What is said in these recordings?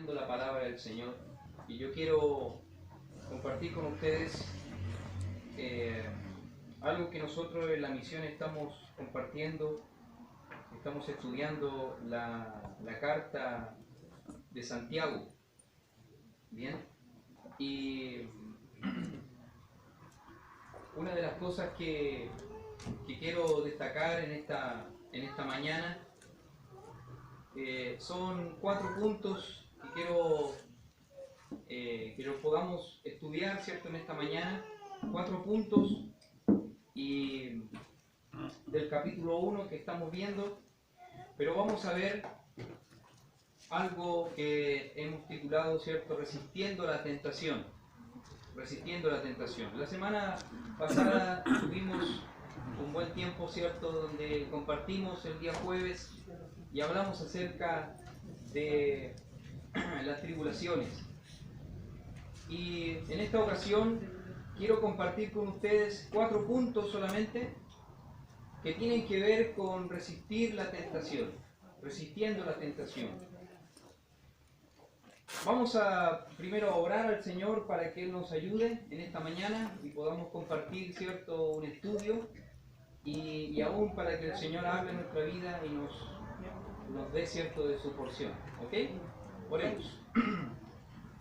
estudiando la palabra del Señor y yo quiero compartir con ustedes algo que nosotros en la misión estamos compartiendo. Estamos estudiando la carta de Santiago, ¿bien? Y una de las cosas que quiero destacar en esta mañana son 4 puntos que quiero que los podamos estudiar, ¿cierto?, en esta mañana. 4 puntos y del capítulo 1 que estamos viendo, pero vamos a ver algo que hemos titulado, ¿cierto?, Resistiendo la tentación. Resistiendo la tentación. La semana pasada tuvimos un buen tiempo, ¿cierto?, donde compartimos el día jueves y hablamos acerca de las tribulaciones. Y en esta ocasión quiero compartir con ustedes 4 puntos solamente que tienen que ver con resistir la tentación, resistiendo la tentación. Vamos a primero a orar al Señor para que Él nos ayude en esta mañana y podamos compartir, ¿cierto?, un estudio y aún para que el Señor hable en nuestra vida y nos dé, ¿cierto?, de su porción. ¿Ok? Oremos.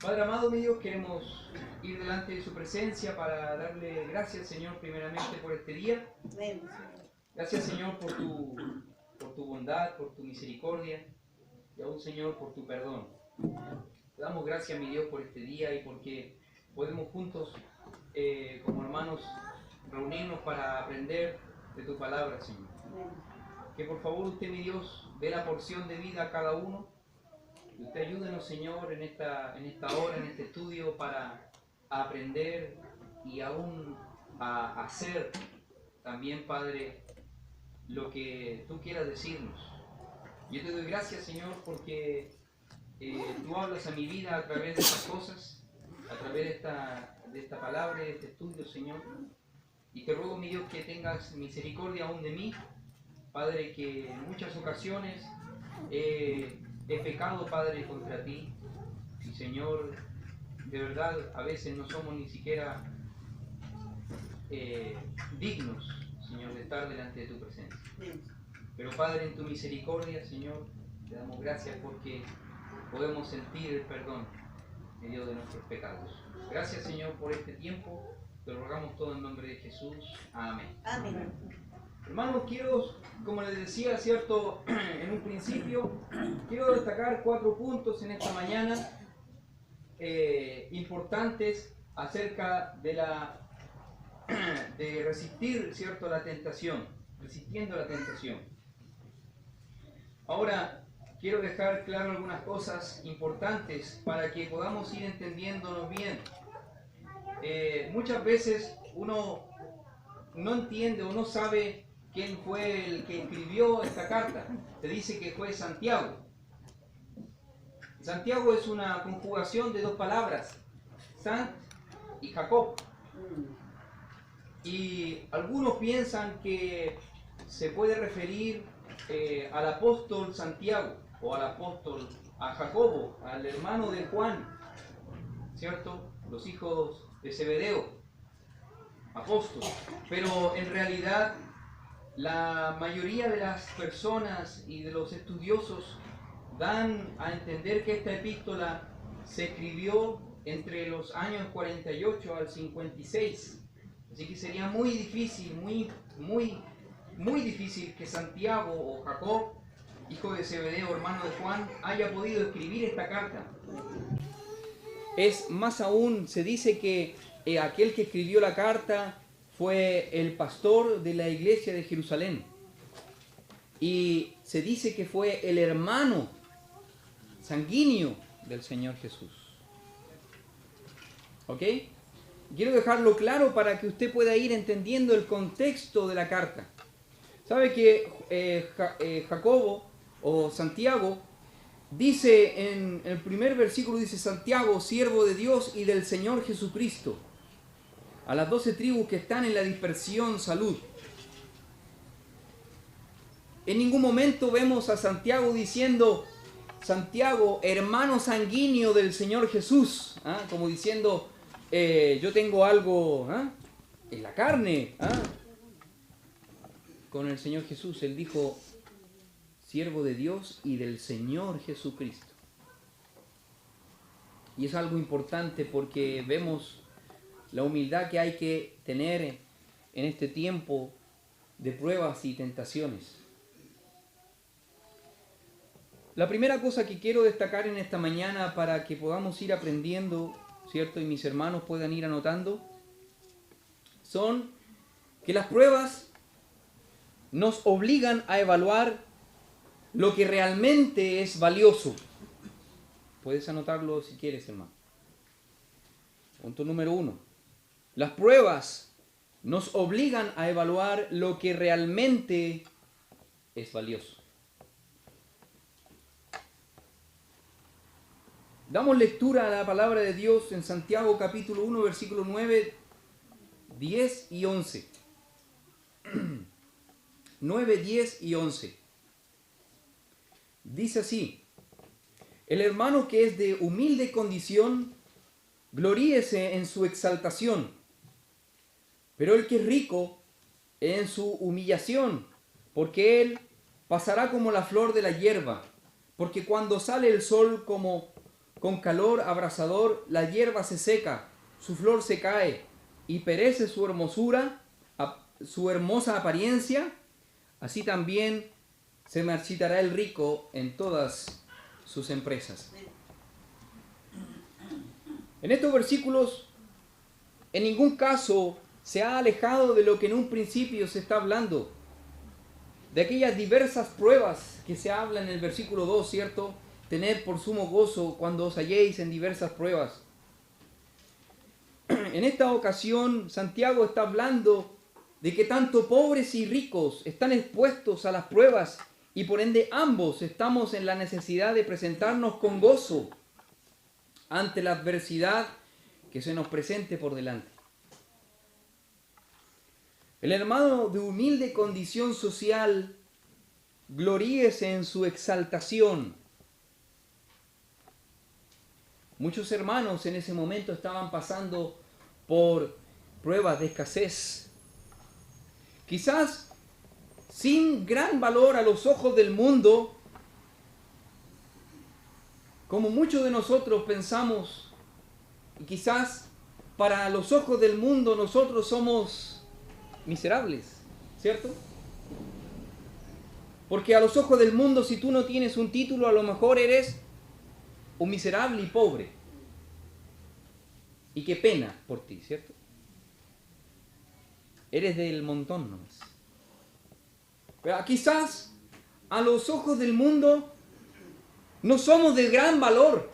Padre amado mío, queremos ir delante de su presencia para darle gracias, Señor, primeramente por este día. Gracias, Señor, por tu bondad, por tu misericordia y aún, Señor, por tu perdón. Te damos gracias, mi Dios, por este día y porque podemos juntos, como hermanos, reunirnos para aprender de tu palabra, Señor. Que por favor usted, mi Dios, dé la porción de vida a cada uno. Y usted ayúdenos, Señor, en esta hora, en este estudio, para aprender y aún a hacer también, Padre, lo que tú quieras decirnos. Yo te doy gracias, Señor, porque tú hablas a mi vida a través de estas cosas, a través de esta palabra, de este estudio, Señor. Y te ruego, mi Dios, que tengas misericordia aún de mí, Padre, que en muchas ocasiones he pecado, Padre, contra ti. Y, Señor, de verdad, a veces no somos ni siquiera dignos, Señor, de estar delante de tu presencia. Pero, Padre, en tu misericordia, Señor, te damos gracias porque podemos sentir el perdón en medio de nuestros pecados. Gracias, Señor, por este tiempo. Te lo rogamos todo en nombre de Jesús. Amén. Amén. Hermanos, quiero, como les decía, ¿cierto?, en un principio, quiero destacar 4 puntos en esta mañana importantes acerca de resistir, ¿cierto?, la tentación, resistiendo la tentación. Ahora, quiero dejar claro algunas cosas importantes para que podamos ir entendiéndonos bien. Muchas veces uno no entiende o no sabe quién fue el que escribió esta carta. Se dice que fue Santiago. Santiago es una conjugación de 2 palabras, Sant y Jacob. Y algunos piensan que se puede referir al apóstol Santiago o a Jacobo, al hermano de Juan, ¿cierto? Los hijos de Zebedeo, apóstol. Pero en realidad la mayoría de las personas y de los estudiosos dan a entender que esta epístola se escribió entre los años 48 al 56. Así que sería muy difícil, muy difícil que Santiago o Jacob, hijo de Zebedeo, hermano de Juan, haya podido escribir esta carta. Es más aún, se dice que aquel que escribió la carta fue el pastor de la iglesia de Jerusalén. Y se dice que fue el hermano sanguíneo del Señor Jesús. ¿Ok? Quiero dejarlo claro para que usted pueda ir entendiendo el contexto de la carta. Sabe que Jacobo o Santiago dice en el primer versículo, dice: Santiago, siervo de Dios y del Señor Jesucristo, a las 12 tribus que están en la dispersión, salud. En ningún momento vemos a Santiago diciendo: Santiago, hermano sanguíneo del Señor Jesús, como diciendo, yo tengo algo en la carne con el Señor Jesús. Él dijo, siervo de Dios y del Señor Jesucristo. Y es algo importante porque vemos la humildad que hay que tener en este tiempo de pruebas y tentaciones. La primera cosa que quiero destacar en esta mañana para que podamos ir aprendiendo, ¿cierto? Y mis hermanos puedan ir anotando, son que las pruebas nos obligan a evaluar lo que realmente es valioso. Puedes anotarlo si quieres, hermano. Punto número 1. Las pruebas nos obligan a evaluar lo que realmente es valioso. Damos lectura a la palabra de Dios en Santiago capítulo 1, versículo 9, 10 y 11. 9, 10 y 11. Dice así: el hermano que es de humilde condición, gloríese en su exaltación, pero el que es rico, en su humillación, porque él pasará como la flor de la hierba, porque cuando sale el sol con calor abrasador, la hierba se seca, su flor se cae, y perece su hermosura, su hermosa apariencia. Así también se marchitará el rico en todas sus empresas. En estos versículos, en ningún caso se ha alejado de lo que en un principio se está hablando, de aquellas diversas pruebas que se habla en el versículo 2, ¿cierto? Tened por sumo gozo cuando os halléis en diversas pruebas. En esta ocasión, Santiago está hablando de que tanto pobres y ricos están expuestos a las pruebas y por ende ambos estamos en la necesidad de presentarnos con gozo ante la adversidad que se nos presente por delante. El hermano de humilde condición social gloríese en su exaltación. Muchos hermanos en ese momento estaban pasando por pruebas de escasez, quizás sin gran valor a los ojos del mundo, como muchos de nosotros pensamos, y quizás para los ojos del mundo nosotros somos miserables, ¿cierto? Porque a los ojos del mundo, si tú no tienes un título, a lo mejor eres un miserable y pobre. Y qué pena por ti, ¿cierto? Eres del montón nomás. Pero quizás a los ojos del mundo no somos de gran valor.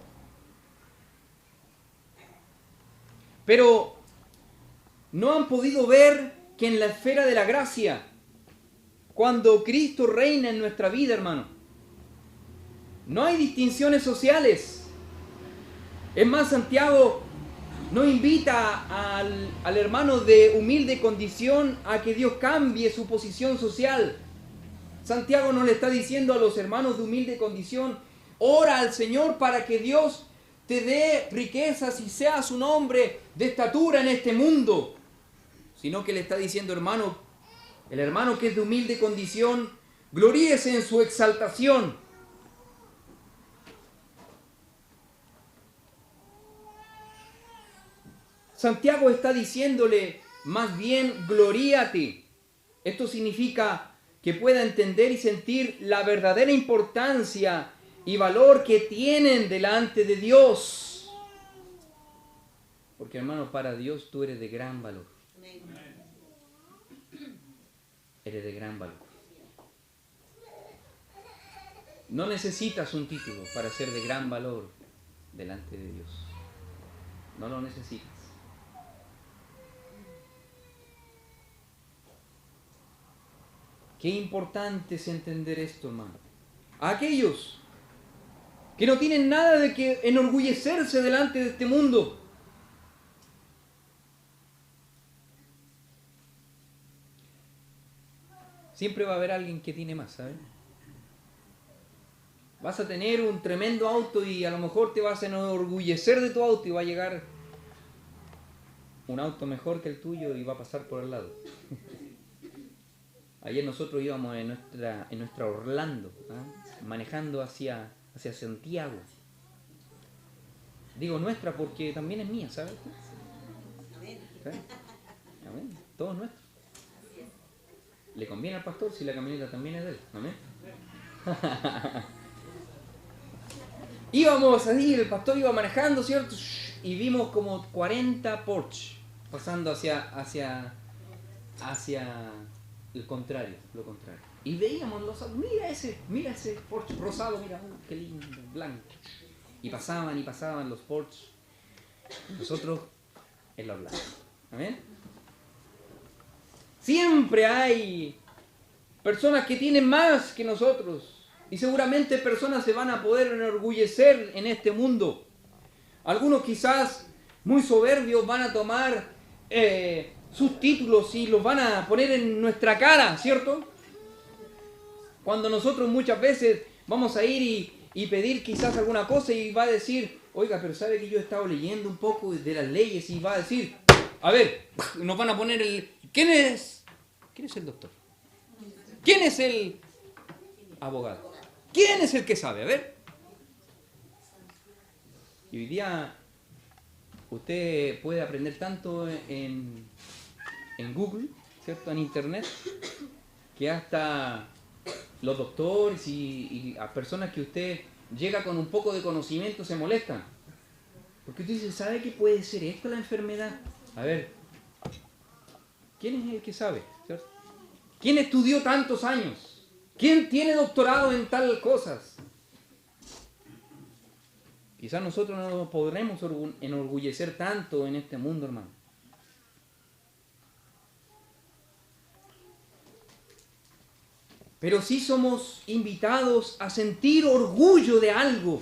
Pero no han podido ver que en la esfera de la gracia, cuando Cristo reina en nuestra vida, hermano, no hay distinciones sociales. Es más, Santiago no invita al hermano de humilde condición a que Dios cambie su posición social. Santiago no le está diciendo a los hermanos de humilde condición, ora al Señor para que Dios te dé riquezas y seas un hombre de estatura en este mundo. Sino que le está diciendo, hermano, el hermano que es de humilde condición, gloríese en su exaltación. Santiago está diciéndole, más bien, gloríate. Esto significa que pueda entender y sentir la verdadera importancia y valor que tienen delante de Dios. Porque, hermano, para Dios tú eres de gran valor. Eres de gran valor. No necesitas un título para ser de gran valor delante de Dios. No lo necesitas. Qué importante es entender esto, hermano. A aquellos que no tienen nada de que enorgullecerse delante de este mundo. Siempre va a haber alguien que tiene más, ¿sabes? Vas a tener un tremendo auto y a lo mejor te vas a enorgullecer de tu auto y va a llegar un auto mejor que el tuyo y va a pasar por al lado. Ayer nosotros íbamos en nuestra Orlando, manejando hacia Santiago. Digo nuestra porque también es mía, ¿sabes? ¿Sí? Amén. Todo es nuestro. Le conviene al pastor si la camioneta también es de él. Amén. Íbamos así, el pastor iba manejando, ¿cierto? Y vimos como 40 Porsche pasando hacia el contrario, lo contrario. Y veíamos mira ese Porsche rosado, mira, qué lindo, blanco. Y pasaban los Porsche. Nosotros en la Orlando. ¿Amén? Siempre hay personas que tienen más que nosotros. Y seguramente personas se van a poder enorgullecer en este mundo. Algunos quizás muy soberbios van a tomar sus títulos y los van a poner en nuestra cara, ¿cierto? Cuando nosotros muchas veces vamos a ir y pedir quizás alguna cosa y va a decir, oiga, pero sabe que yo he estado leyendo un poco de las leyes y va a decir, a ver, nos van a poner ¿quién es el doctor? ¿Quién es el abogado? ¿Quién es el que sabe? A ver. Y hoy día usted puede aprender tanto en Google, ¿cierto? En Internet, que hasta los doctores y a personas que usted llega con un poco de conocimiento se molestan. Porque usted dice, ¿sabe qué puede ser esto la enfermedad? A ver, ¿quién es el que sabe? ¿Cierto? ¿Quién estudió tantos años? ¿Quién tiene doctorado en tal cosas? Quizás nosotros no nos podremos enorgullecer tanto en este mundo, hermano. Pero sí somos invitados a sentir orgullo de algo,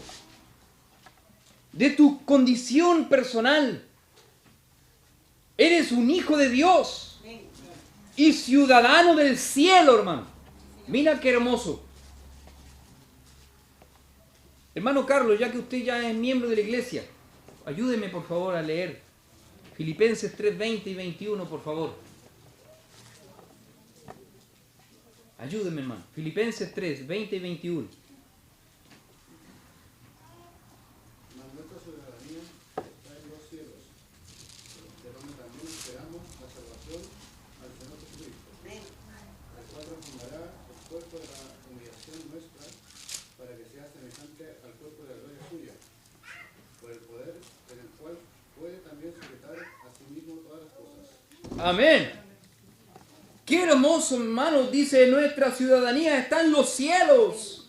de tu condición personal. Eres un hijo de Dios y ciudadano del cielo, hermano. Mira qué hermoso. Hermano Carlos, ya que usted ya es miembro de la iglesia, ayúdeme por favor a leer Filipenses 3:20 y 21, por favor. Ayúdeme, hermano. Filipenses 3:20 y 21. Nuestra ciudadanía está en los cielos, de donde también esperamos la salvación al Señor Jesucristo, el cual transformará el cuerpo de la humillación nuestra para que sea semejante al cuerpo de la gloria suya, por el poder en el cual puede también sujetar a sí mismo todas las cosas. Amén. Qué hermoso, hermano, dice, nuestra ciudadanía está en los cielos,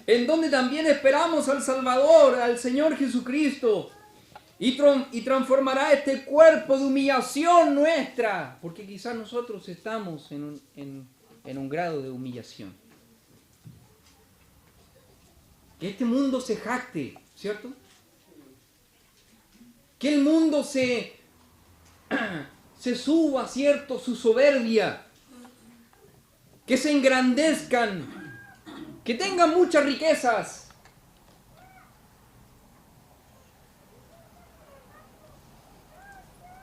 en donde también esperamos al Salvador, al Señor Jesucristo, y transformará este cuerpo de humillación nuestra, porque quizás nosotros estamos en un grado de humillación. Que este mundo se jacte, ¿cierto? Que el mundo se suba, ¿cierto?, su soberbia, que se engrandezcan, que tengan muchas riquezas.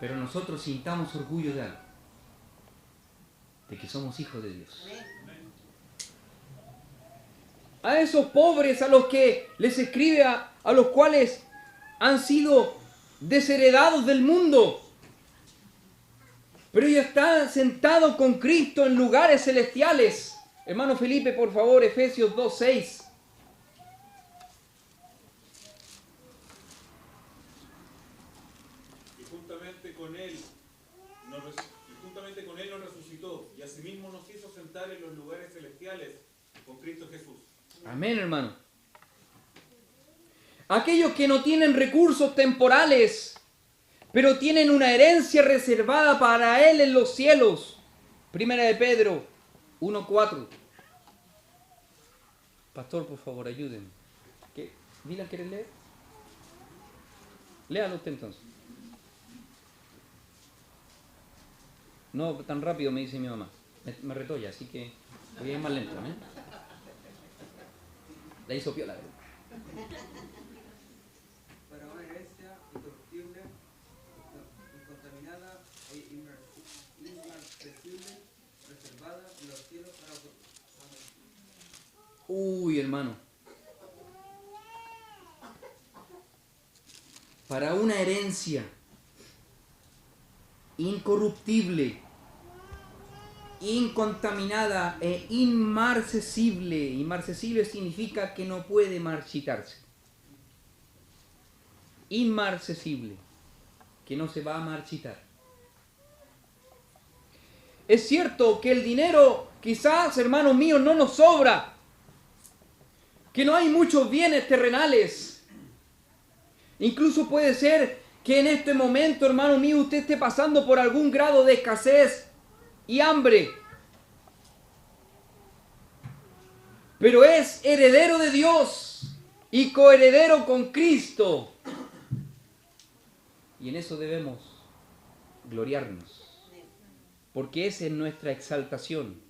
Pero nosotros sintamos orgullo de algo, de que somos hijos de Dios. A esos pobres a los que les escribe, a los cuales han sido desheredados del mundo, pero ellos están sentados con Cristo en lugares celestiales. Hermano Felipe, por favor, Efesios 2:6. Y juntamente con Él nos resucitó, y asimismo nos hizo sentar en los lugares celestiales con Cristo Jesús. Amén, hermano. Aquellos que no tienen recursos temporales, pero tienen una herencia reservada para Él en los cielos. Primera de Pedro 1:4. Pastor, por favor, ayúdenme. ¿Qué? ¿Dylan quiere leer? Léalo usted entonces. No tan rápido, me dice mi mamá. Me retó ya, así que voy a ir más lento, ¿eh? La hizo piola. Para una herencia incorruptible, incontaminada e inmarcesible, reservada en los cielos para vosotros. Uy, hermano. Para una herencia incorruptible, incontaminada e inmarcesible. Inmarcesible significa que no puede marchitarse. Inmarcesible, que no se va a marchitar. Es cierto que el dinero, quizás, hermanos míos, no nos sobra, que no hay muchos bienes terrenales. Incluso puede ser que en este momento, hermano mío, usted esté pasando por algún grado de escasez y hambre. Pero es heredero de Dios y coheredero con Cristo. Y en eso debemos gloriarnos, porque esa es nuestra exaltación.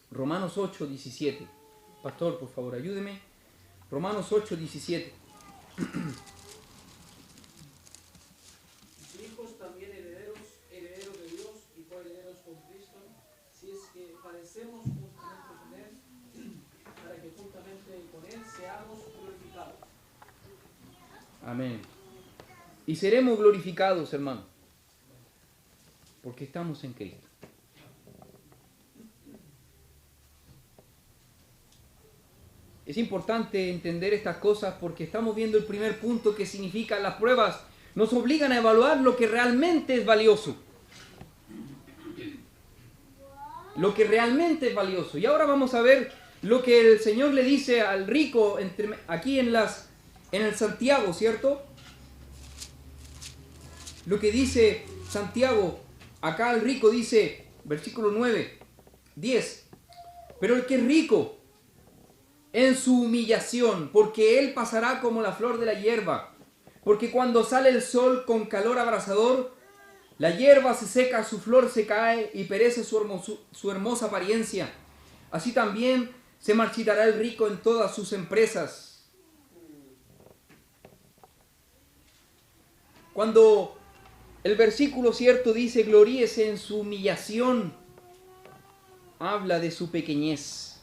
Romanos 8, 17. Pastor, por favor, ayúdeme. Romanos 8, 17. Hijos también herederos de Dios y coherederos con Cristo, si es que padecemos juntamente con Él, para que juntamente con Él seamos glorificados. Amén. Y seremos glorificados, hermano, porque estamos en Cristo. Es importante entender estas cosas porque estamos viendo el primer punto, que significa las pruebas nos obligan a evaluar lo que realmente es valioso. Lo que realmente es valioso. Y ahora vamos a ver lo que el Señor le dice al rico aquí en el Santiago, ¿cierto? Lo que dice Santiago, acá el rico dice, versículo 9, 10. Pero el que es rico en su humillación, porque él pasará como la flor de la hierba, porque cuando sale el sol con calor abrasador, la hierba se seca, su flor se cae y perece su hermosa apariencia. Así también se marchitará el rico en todas sus empresas. Cuando el versículo cierto dice, gloríese en su humillación, habla de su pequeñez.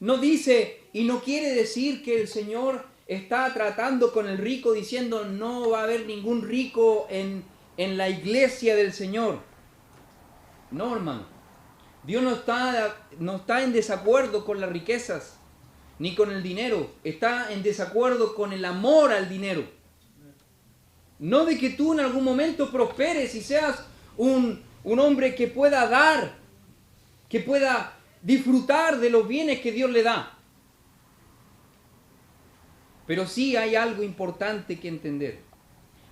No dice y no quiere decir que el Señor está tratando con el rico diciendo no va a haber ningún rico en la iglesia del Señor. No, hermano. Dios no está en desacuerdo con las riquezas ni con el dinero. Está en desacuerdo con el amor al dinero. No de que tú en algún momento prosperes y seas un hombre que pueda dar, que pueda disfrutar de los bienes que Dios le da. Pero sí hay algo importante que entender.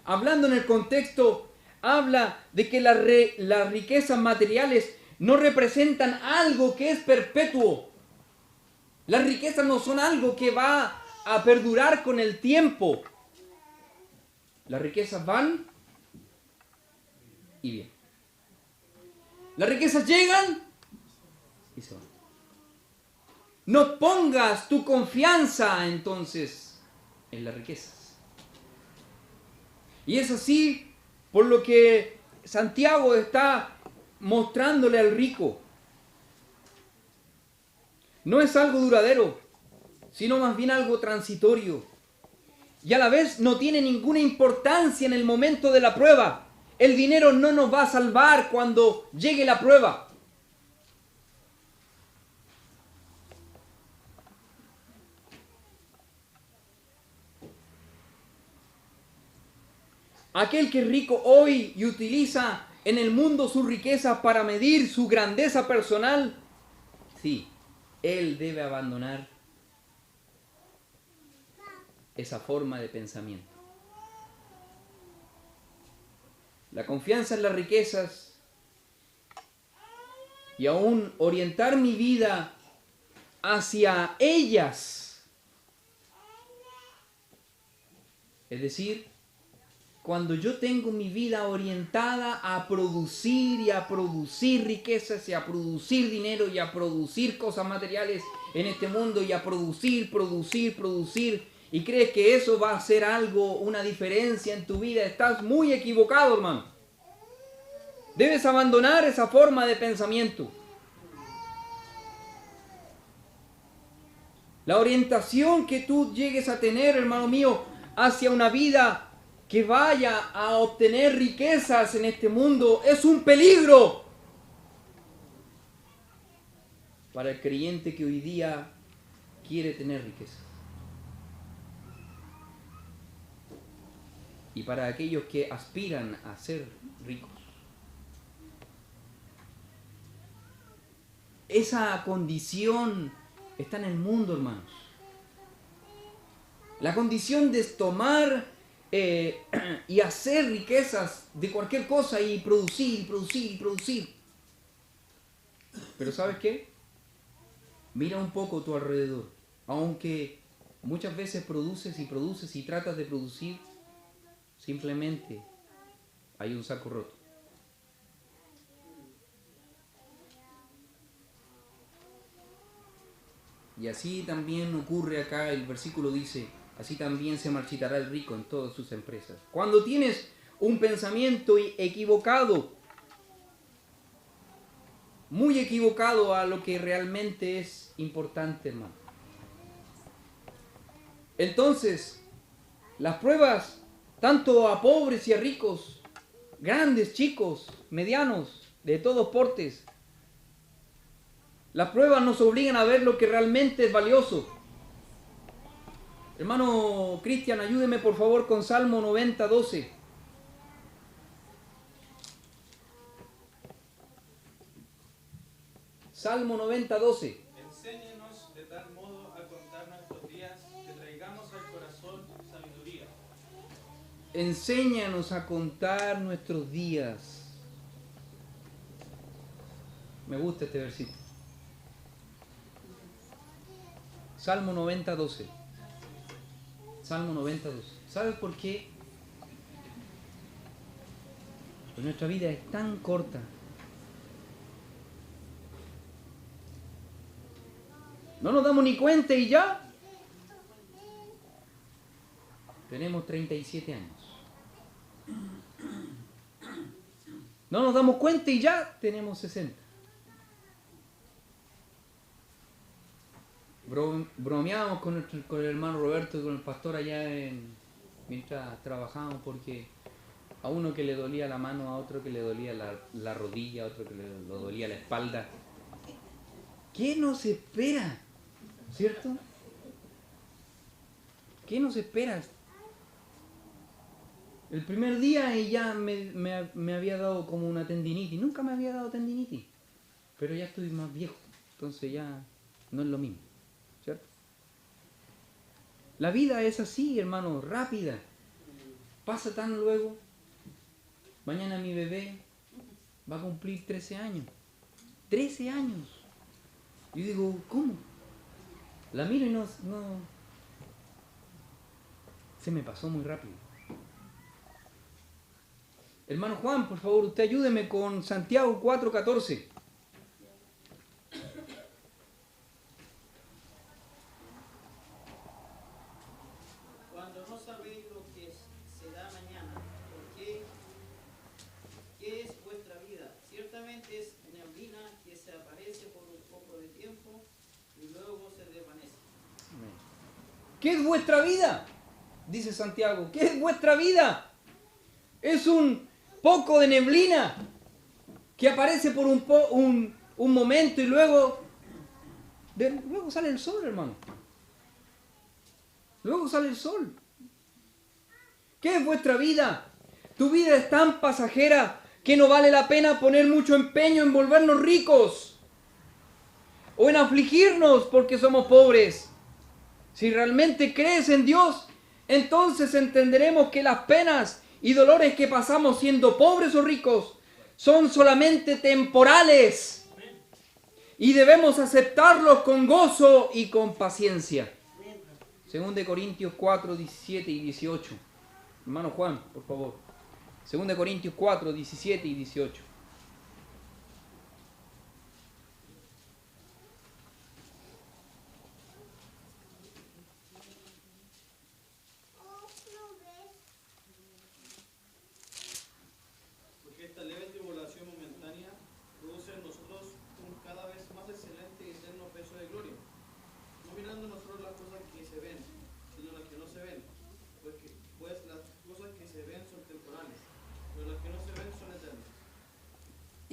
Hablando en el contexto, habla de que las riquezas materiales no representan algo que es perpetuo. Las riquezas no son algo que va a perdurar con el tiempo. Las riquezas van y vienen. Las riquezas llegan y se van. No pongas tu confianza entonces en las riquezas. Y es así por lo que Santiago está mostrándole al rico. No es algo duradero, sino más bien algo transitorio. Y a la vez no tiene ninguna importancia en el momento de la prueba. El dinero no nos va a salvar cuando llegue la prueba. Aquel que es rico hoy y utiliza en el mundo sus riquezas para medir su grandeza personal, sí, él debe abandonar esa forma de pensamiento. La confianza en las riquezas y aún orientar mi vida hacia ellas. Es decir, cuando yo tengo mi vida orientada a producir y a producir riquezas y a producir dinero y a producir cosas materiales en este mundo y a producir, producir, producir, y crees que eso va a hacer algo, una diferencia en tu vida, estás muy equivocado, hermano. Debes abandonar esa forma de pensamiento. La orientación que tú llegues a tener, hermano mío, hacia una vida que vaya a obtener riquezas en este mundo es un peligro para el creyente que hoy día quiere tener riquezas. Y para aquellos que aspiran a ser ricos. Esa condición está en el mundo, hermanos. La condición de tomar y hacer riquezas de cualquier cosa y producir, producir, producir. Pero ¿sabes qué? Mira un poco a tu alrededor. Aunque muchas veces produces y tratas de producir, simplemente hay un saco roto. Y así también ocurre acá, el versículo dice, así también se marchitará el rico en todas sus empresas. Cuando tienes un pensamiento equivocado, muy equivocado a lo que realmente es importante, hermano. Entonces, las pruebas, tanto a pobres y a ricos, grandes, chicos, medianos, de todos portes, las pruebas nos obligan a ver lo que realmente es valioso. Hermano Cristian, ayúdeme por favor con Salmo 90, 12. Salmo 90, 12. Enséñanos de tal modo a contar nuestros días que traigamos al corazón sabiduría. Enséñanos a contar nuestros días. Me gusta este versículo. Salmo 90, 12. Salmo 90, 12. ¿Sabes por qué? Pues nuestra vida es tan corta. No nos damos ni cuenta y ya tenemos 37 años. No nos damos cuenta y ya tenemos 60. Bromeábamos con el hermano Roberto y con el pastor allá mientras trabajábamos, porque a uno que le dolía la mano, a otro que le dolía la rodilla, a otro que le dolía la espalda. ¿Qué nos espera? ¿Cierto? ¿Qué nos espera? El primer día ya me había dado como una tendinitis. Nunca me había dado tendinitis. Pero ya estoy más viejo. Entonces ya no es lo mismo. ¿Cierto? La vida es así, hermano, rápida. Pasa tan luego. Mañana mi bebé va a cumplir 13 años. 13 años. Yo digo, ¿cómo? La miro y no... Se me pasó muy rápido. Hermano Juan, por favor, usted ayúdeme con Santiago 4:14. Cuando no sabéis lo que será mañana, porque ¿qué es vuestra vida? Ciertamente es neblina que se aparece por un poco de tiempo y luego se desvanece. ¿Qué es vuestra vida? Dice Santiago. ¿Qué es vuestra vida? Es un poco de neblina que aparece por un momento y luego sale el sol, hermano. Luego sale el sol. ¿Qué es vuestra vida? Tu vida es tan pasajera que no vale la pena poner mucho empeño en volvernos ricos o en afligirnos porque somos pobres. Si realmente crees en Dios, entonces entenderemos que las penas y dolores que pasamos siendo pobres o ricos son solamente temporales y debemos aceptarlos con gozo y con paciencia. 2 Corintios 4, 17 y 18. Hermano Juan, por favor. 2 Corintios 4, 17 y 18.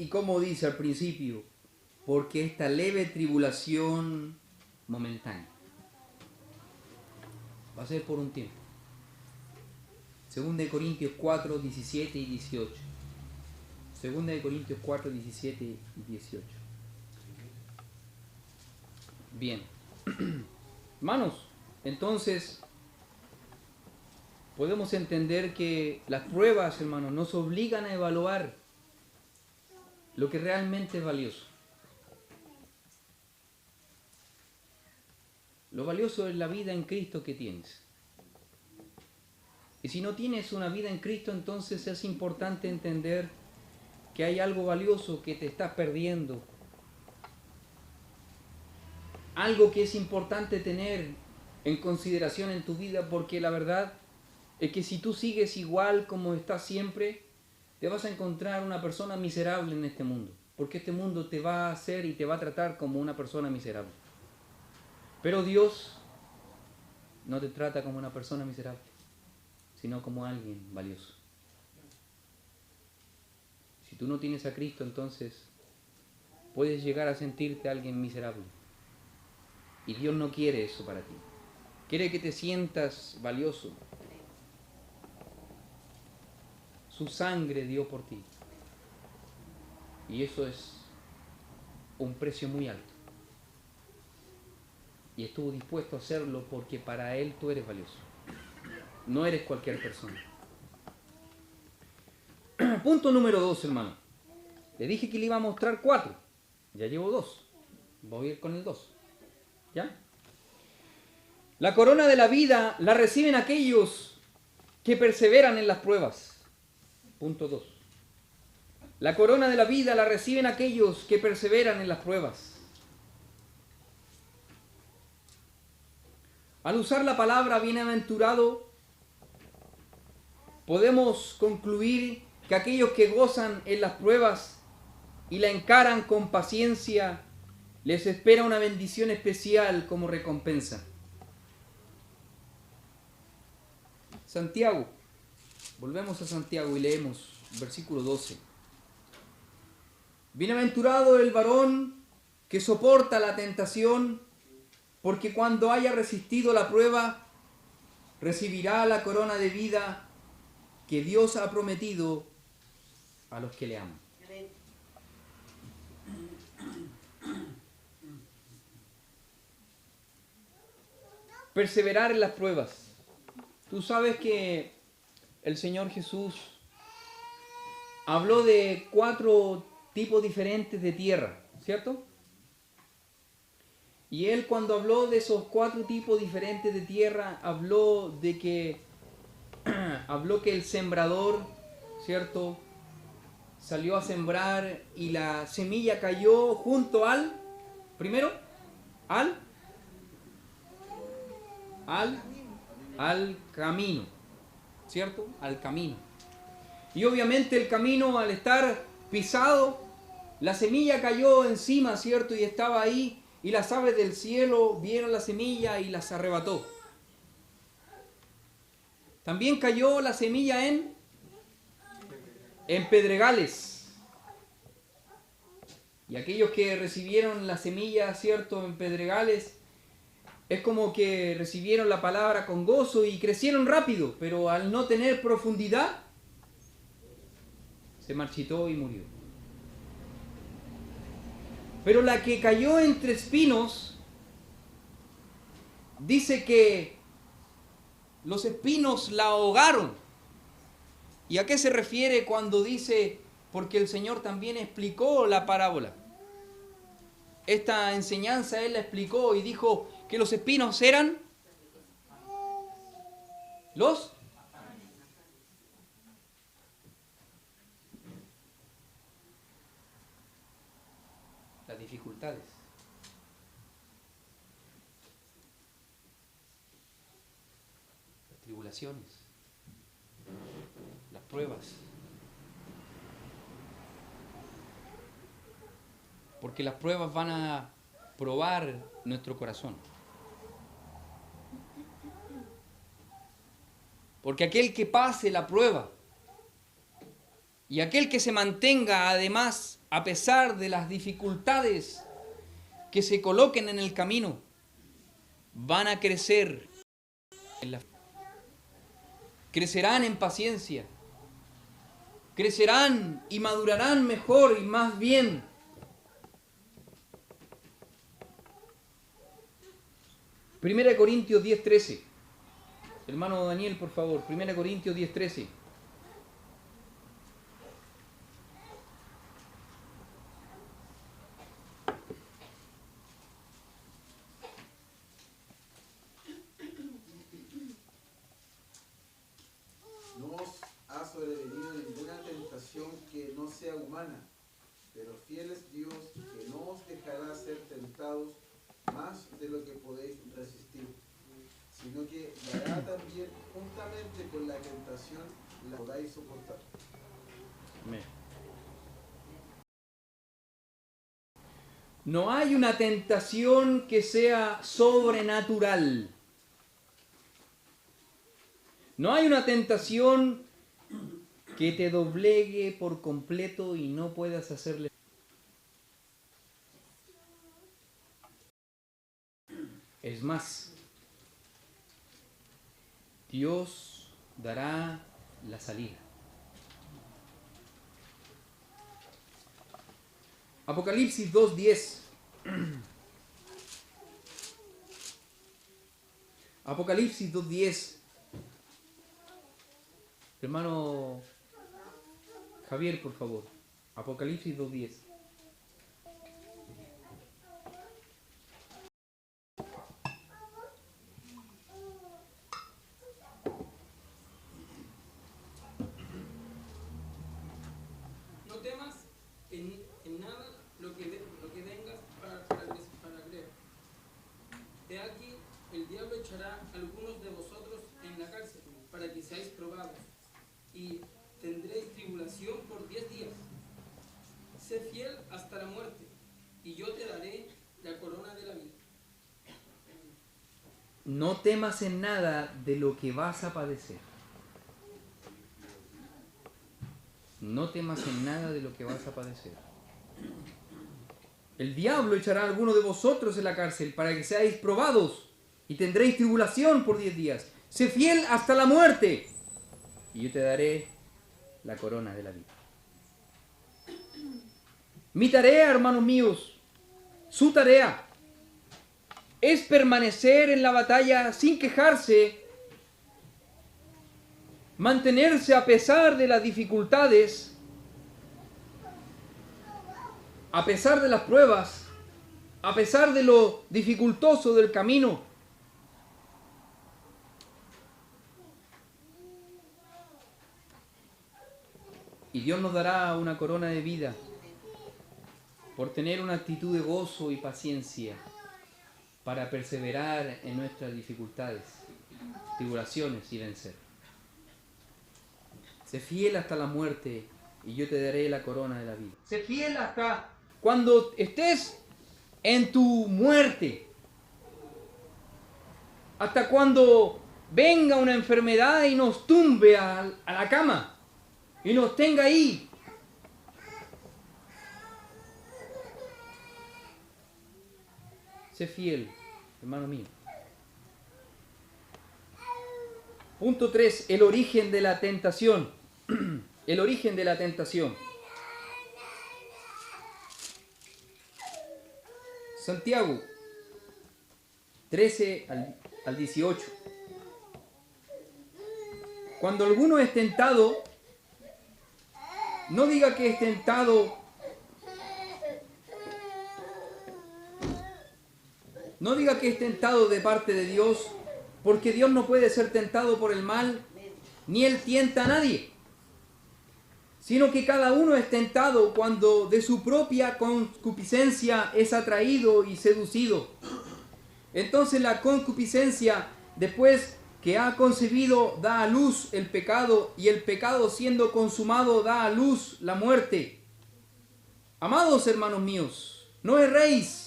y como dice al principio, porque esta leve tribulación momentánea va a ser por un tiempo. 2 de Corintios 4, 17 y 18. 2 de Corintios 4, 17 y 18. Bien. Hermanos, entonces podemos entender que las pruebas, hermanos, nos obligan a evaluar lo que realmente es valioso. Lo valioso es la vida en Cristo que tienes. Y si no tienes una vida en Cristo, entonces es importante entender que hay algo valioso que te estás perdiendo. Algo que es importante tener en consideración en tu vida, porque la verdad es que si tú sigues igual como estás siempre, te vas a encontrar una persona miserable en este mundo, porque este mundo te va a hacer y te va a tratar como una persona miserable. Pero Dios no te trata como una persona miserable, sino como alguien valioso. Si tú no tienes a Cristo, entonces puedes llegar a sentirte alguien miserable. Y Dios no quiere eso para ti. Quiere que te sientas valioso. Su sangre dio por ti. Y eso es un precio muy alto. Y estuvo dispuesto a hacerlo porque para Él tú eres valioso. No eres cualquier persona. Punto número 2, hermano. Le dije que le iba a mostrar 4. Ya llevo 2. Voy a ir con el 2. ¿Ya? La corona de la vida la reciben aquellos que perseveran en las pruebas. Punto 2. La corona de la vida la reciben aquellos que perseveran en las pruebas. Al usar la palabra bienaventurado, podemos concluir que aquellos que gozan en las pruebas y la encaran con paciencia, les espera una bendición especial como recompensa. Santiago, volvemos a Santiago y leemos versículo 12. Bienaventurado el varón que soporta la tentación, porque cuando haya resistido la prueba, recibirá la corona de vida que Dios ha prometido a los que le aman. Perseverar en las pruebas. Tú sabes que el Señor Jesús habló de 4 tipos diferentes de tierra, ¿cierto? Y Él, cuando habló de esos 4 tipos diferentes de tierra, habló que el sembrador, ¿cierto?, salió a sembrar y la semilla cayó junto al camino, ¿cierto? Al camino. Y obviamente el camino, al estar pisado, la semilla cayó encima, ¿cierto? Y estaba ahí, y las aves del cielo vieron la semilla y las arrebató. También cayó la semilla en pedregales. Y aquellos que recibieron la semilla, ¿cierto?, en pedregales, es como que recibieron la palabra con gozo y crecieron rápido, pero al no tener profundidad, se marchitó y murió. Pero la que cayó entre espinos, dice que los espinos la ahogaron. ¿Y a qué se refiere cuando dice? Porque el Señor también explicó la parábola. Esta enseñanza Él la explicó y dijo que los espinos eran las dificultades. Las tribulaciones. Las pruebas. Porque las pruebas van a probar nuestro corazón. Porque aquel que pase la prueba Y aquel que se mantenga, además, a pesar de las dificultades que se coloquen en el camino, van a crecer en la fe. Crecerán en paciencia. Crecerán y madurarán mejor y más bien. Primera de Corintios 10:13. Hermano Daniel, por favor. Primera de Corintios 10:13. No os ha sobrevenido ninguna tentación que no sea humana, pero fiel es Dios, que no os dejará ser tentados más de lo que podéis resistir, sino que dará también juntamente con la tentación la podáis soportar. Amén. No hay una tentación que sea sobrenatural. No hay una tentación que te doblegue por completo y no puedas hacerle. Es más, Dios dará la salida. Apocalipsis 2:10. Apocalipsis 2:10. Hermano Javier, por favor. Apocalipsis 2:10. No temas en nada lo que vengas para creer. He aquí, el diablo echará a algunos de vosotros en la cárcel, para que seáis probados, y tendréis tribulación por 10 días. Sé fiel hasta la muerte, y yo te daré la corona de la vida. No temas en nada de lo que vas a padecer. No temas en nada de lo que vas a padecer. El diablo echará a alguno de vosotros en la cárcel para que seáis probados y tendréis tribulación por 10 días. Sé fiel hasta la muerte y yo te daré la corona de la vida. Mi tarea, hermanos míos, su tarea, es permanecer en la batalla sin quejarse, mantenerse a pesar de las dificultades, a pesar de las pruebas, a pesar de lo dificultoso del camino. Y Dios nos dará una corona de vida por tener una actitud de gozo y paciencia para perseverar en nuestras dificultades, tribulaciones y vencer. Sé fiel hasta la muerte y yo te daré la corona de la vida. Sé fiel hasta cuando estés en tu muerte. Hasta cuando venga una enfermedad y nos tumbe a la cama y nos tenga ahí. Sé fiel, hermano mío. Punto 3. El origen de la tentación. El origen de la tentación. Santiago 13 al 18. Cuando alguno es tentado, no diga que es tentado. No diga que es tentado de parte de Dios, porque Dios no puede ser tentado por el mal, ni Él tienta a nadie. Sino que cada uno es tentado cuando de su propia concupiscencia es atraído y seducido. Entonces la concupiscencia, después que ha concebido, da a luz el pecado, y el pecado siendo consumado da a luz la muerte. Amados hermanos míos, no erréis.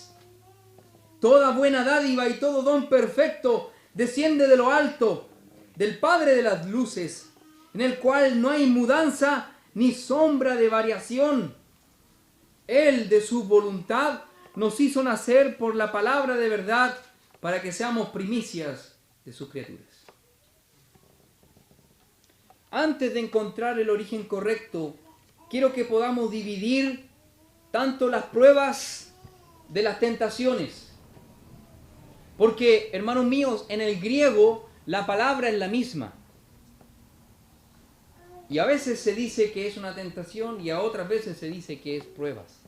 Toda buena dádiva y todo don perfecto desciende de lo alto, del Padre de las luces, en el cual no hay mudanza ni sombra de variación. Él, de su voluntad, nos hizo nacer por la palabra de verdad para que seamos primicias de sus criaturas. Antes de encontrar el origen correcto, quiero que podamos dividir tanto las pruebas de las tentaciones. Porque, hermanos míos, en el griego la palabra es la misma. Y a veces se dice que es una tentación y a otras veces se dice que es pruebas.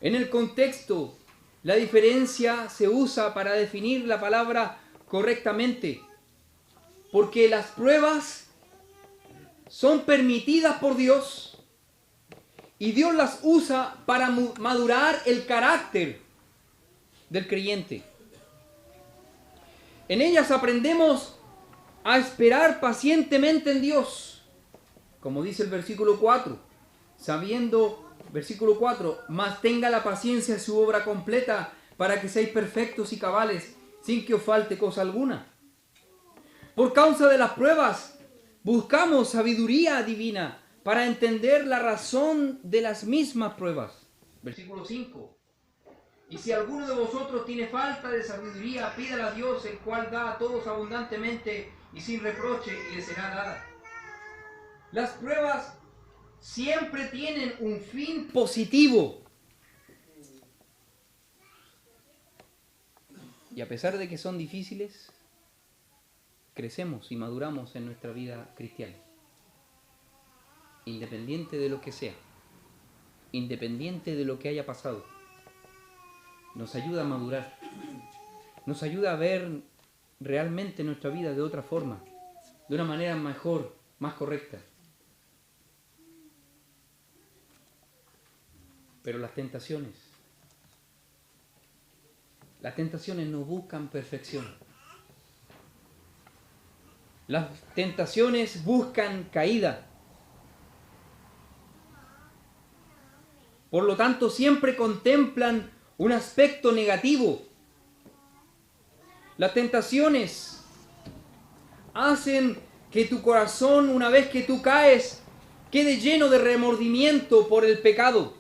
En el contexto, la diferencia se usa para definir la palabra correctamente. Porque las pruebas son permitidas por Dios y Dios las usa para madurar el carácter del creyente. En ellas aprendemos a esperar pacientemente en Dios, como dice el versículo 4, sabiendo, versículo 4, mas tenga la paciencia su obra completa para que seáis perfectos y cabales, sin que os falte cosa alguna. Por causa de las pruebas, buscamos sabiduría divina para entender la razón de las mismas pruebas. Versículo 5. Y si alguno de vosotros tiene falta de sabiduría, pídala a Dios, el cual da a todos abundantemente y sin reproche, y le será dada. Las pruebas siempre tienen un fin positivo. Y a pesar de que son difíciles, crecemos y maduramos en nuestra vida cristiana. Independiente de lo que sea, independiente de lo que haya pasado, nos ayuda a madurar, nos ayuda a ver realmente nuestra vida de otra forma, de una manera mejor, más correcta. Pero las tentaciones no buscan perfección. Las tentaciones buscan caída. Por lo tanto, siempre contemplan un aspecto negativo. Las tentaciones hacen que tu corazón, una vez que tú caes, quede lleno de remordimiento por el pecado.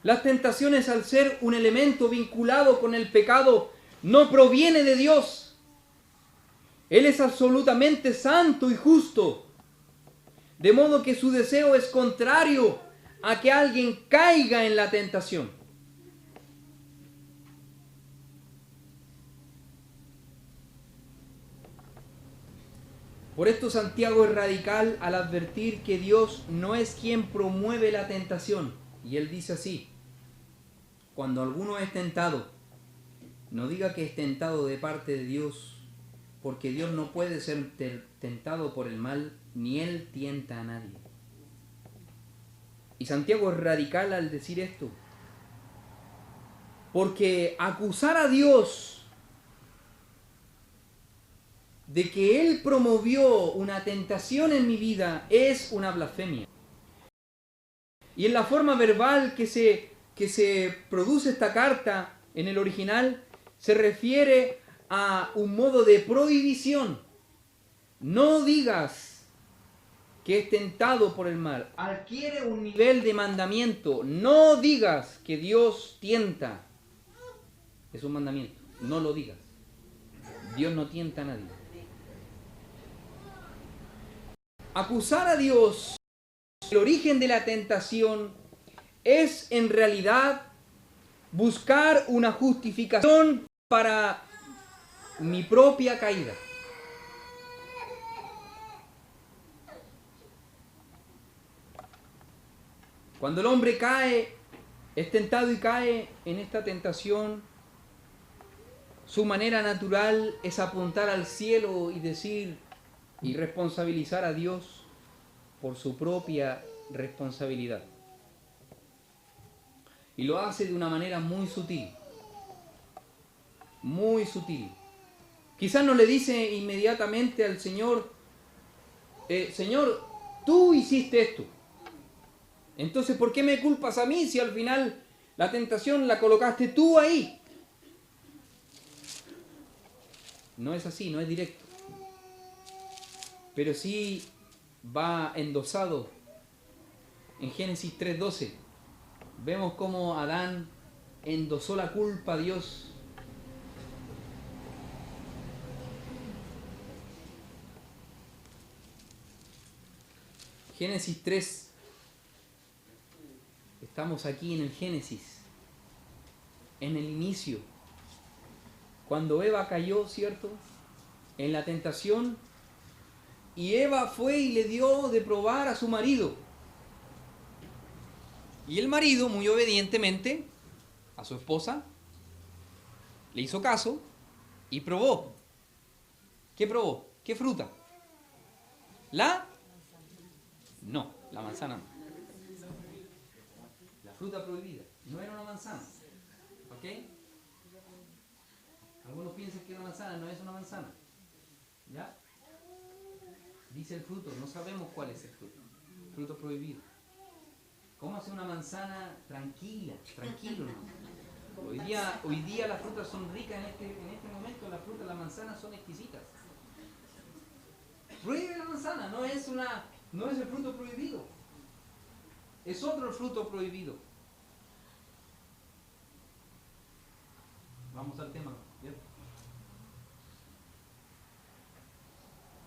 Las tentaciones, al ser un elemento vinculado con el pecado, no proviene de Dios. Él es absolutamente santo y justo, de modo que su deseo es contrario a que alguien caiga en la tentación. Por esto Santiago es radical al advertir que Dios no es quien promueve la tentación. Y él dice así: cuando alguno es tentado, no diga que es tentado de parte de Dios, porque Dios no puede ser tentado por el mal, ni Él tienta a nadie. Y Santiago es radical al decir esto, porque acusar a Dios de que Él promovió una tentación en mi vida es una blasfemia. Y en la forma verbal que se produce esta carta en el original, se refiere a un modo de prohibición. No digas que es tentado por el mal. Adquiere un nivel de mandamiento. No digas que Dios tienta. Es un mandamiento. No lo digas. Dios no tienta a nadie. Acusar a Dios, el origen de la tentación, es en realidad buscar una justificación para mi propia caída. Cuando el hombre cae, es tentado y cae en esta tentación, su manera natural es apuntar al cielo y decir y responsabilizar a Dios por su propia responsabilidad. Y lo hace de una manera muy sutil. Muy sutil. Quizás no le dice inmediatamente al Señor, Señor, tú hiciste esto. Entonces, ¿por qué me culpas a mí si al final la tentación la colocaste tú ahí? No es así, no es directo. Pero sí va endosado en Génesis 3:12. Vemos cómo Adán endosó la culpa a Dios. Génesis 3. Estamos aquí en el Génesis, en el inicio. Cuando Eva cayó, ¿cierto?, en la tentación, y Eva fue y le dio de probar a su marido. Y el marido, muy obedientemente a su esposa, le hizo caso y probó. ¿Qué probó? ¿Qué fruta? No, la manzana no. La fruta prohibida. No era una manzana. ¿Ok? Algunos piensan que una manzana no es una manzana. ¿Ya? Dice el fruto, no sabemos cuál es el fruto. Fruto prohibido. Cómase una manzana tranquila, tranquilo, ¿no? Hoy día las frutas son ricas en este momento, las frutas, las manzanas son exquisitas. Prohíbe la manzana, no es el fruto prohibido. Es otro el fruto prohibido. Vamos al tema, ¿cierto?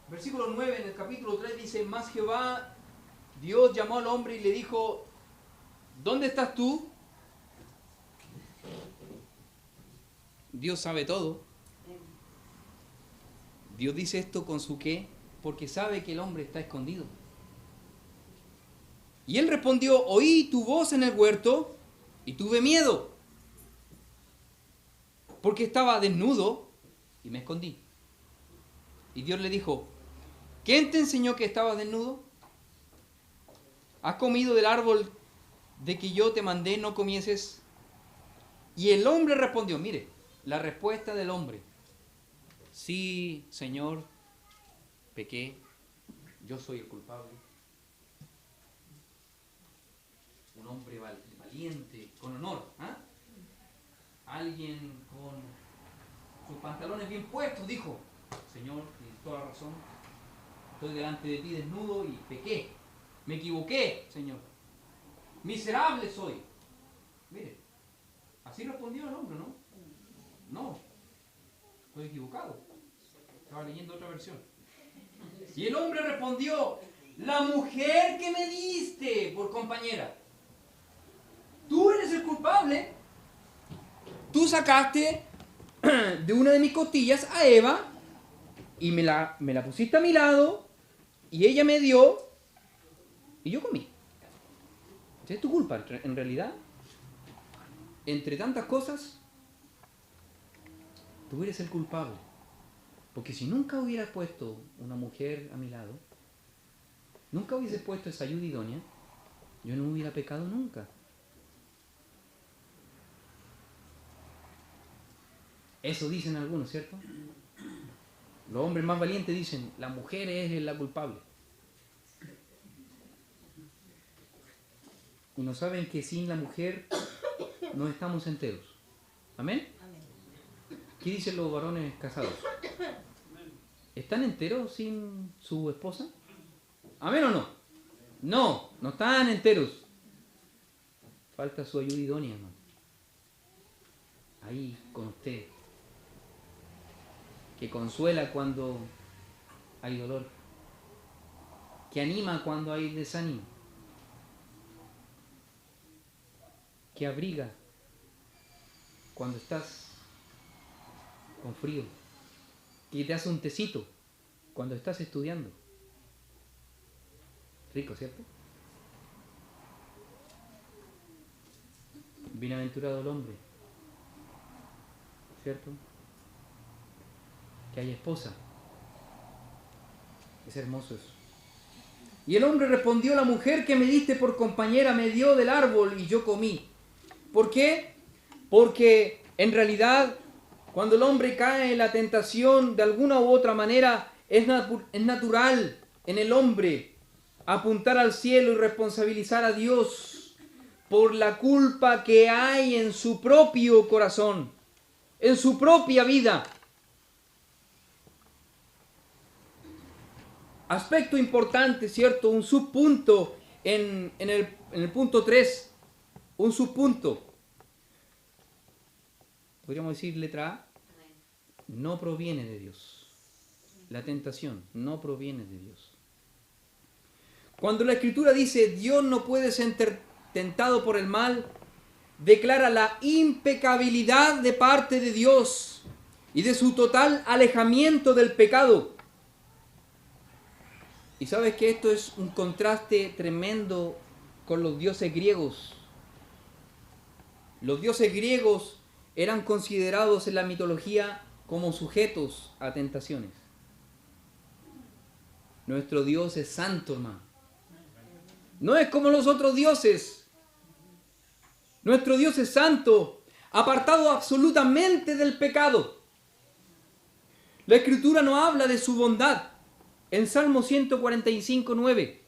Versículo 9 en el capítulo 3 dice: Mas Jehová, Dios llamó al hombre y le dijo: ¿dónde estás tú? Dios sabe todo. Dios dice esto con su qué, porque sabe que el hombre está escondido. Y él respondió: oí tu voz en el huerto y tuve miedo, porque estaba desnudo y me escondí. Y Dios le dijo: ¿quién te enseñó que estabas desnudo? ¿Has comido del árbol de que yo te mandé no comieses? Y el hombre respondió, mire, la respuesta del hombre: sí, Señor, pequé, yo soy el culpable. Un hombre valiente, con honor, ¿ah? Alguien con sus pantalones bien puestos dijo: Señor, tienes toda la razón, estoy delante de ti desnudo y pequé, me equivoqué, Señor, miserable soy. Mire, así respondió el hombre, ¿no? No, estoy equivocado, estaba leyendo otra versión. Y el hombre respondió: la mujer que me diste por compañera, tú eres el culpable. Tú sacaste de una de mis costillas a Eva y me la pusiste a mi lado y ella me dio y yo comí. Es tu culpa, en realidad. Entre tantas cosas, tú eres el culpable. Porque si nunca hubieras puesto una mujer a mi lado, nunca hubieses puesto esa ayuda idónea, yo no hubiera pecado nunca. Eso dicen algunos, ¿cierto? Los hombres más valientes dicen: la mujer es la culpable. Y no saben que sin la mujer no estamos enteros. ¿Amén? ¿Qué dicen los varones casados? ¿Están enteros sin su esposa? ¿Amén o no? No, no están enteros. Falta su ayuda idónea, hermano. Ahí con usted, que consuela cuando hay dolor, que anima cuando hay desánimo, que abriga cuando estás con frío, que te hace un tecito cuando estás estudiando. Rico, ¿cierto? Bienaventurado el hombre, ¿cierto?, que haya esposa. Es hermoso eso. Y el hombre respondió: la mujer que me diste por compañera me dio del árbol y yo comí. ¿Por qué? Porque en realidad cuando el hombre cae en la tentación, de alguna u otra manera es natural en el hombre apuntar al cielo y responsabilizar a Dios por la culpa que hay en su propio corazón, en su propia vida. aspecto importante, ¿cierto? Un subpunto en el punto 3. Un subpunto. Podríamos decir letra A. No proviene de Dios. La tentación no proviene de Dios. Cuando la Escritura dice Dios no puede ser tentado por el mal, declara la impecabilidad de parte de Dios y de su total alejamiento del pecado. Y sabes que esto es un contraste tremendo con los dioses griegos. Los dioses griegos eran considerados en la mitología como sujetos a tentaciones. Nuestro Dios es santo, hermano. No es como los otros dioses. Nuestro Dios es santo, apartado absolutamente del pecado. La Escritura nos habla de su bondad. En Salmo 145:9.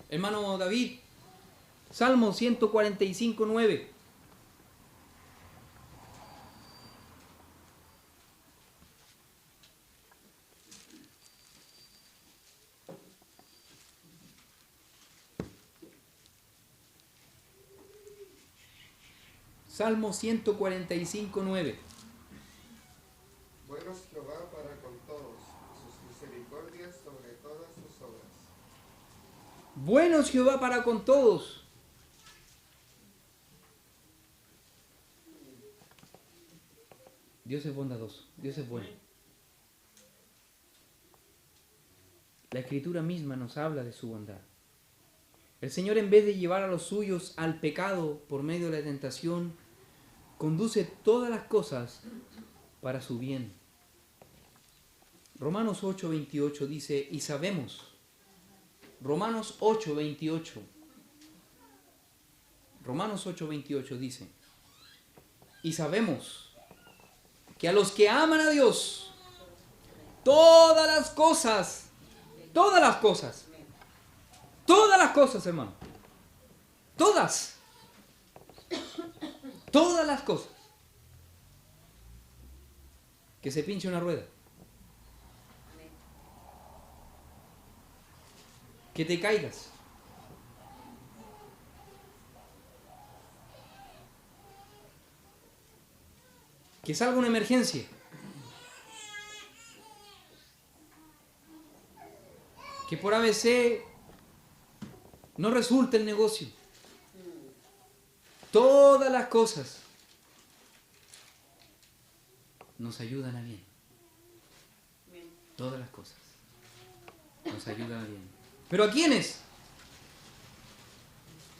Hermano David, Salmo 145:9. Salmo 145:9. Bueno es Jehová para con todos, sus misericordias sobre todas sus obras. Bueno es Jehová para con todos. Dios es bondadoso, Dios es bueno. La Escritura misma nos habla de su bondad. El Señor, en vez de llevar a los suyos al pecado por medio de la tentación, conduce todas las cosas para su bien. Romanos 8:28 dice, y sabemos, Romanos 8:28 dice, y sabemos que a los que aman a Dios, todas las cosas, hermano, todas las cosas, que se pinche una rueda, que te caigas, que salga una emergencia, que por ABC no resulte el negocio. Todas las cosas nos ayudan a bien. Todas las cosas nos ayudan a bien. ¿Pero a quiénes?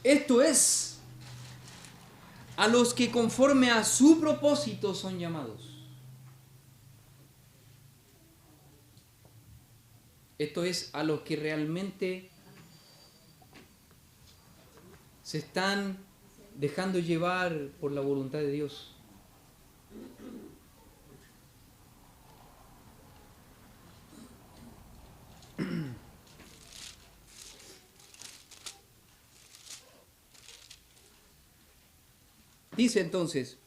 Esto es a los que conforme a su propósito son llamados. Esto es a los que realmente se están dejando llevar por la voluntad de Dios. Dice entonces,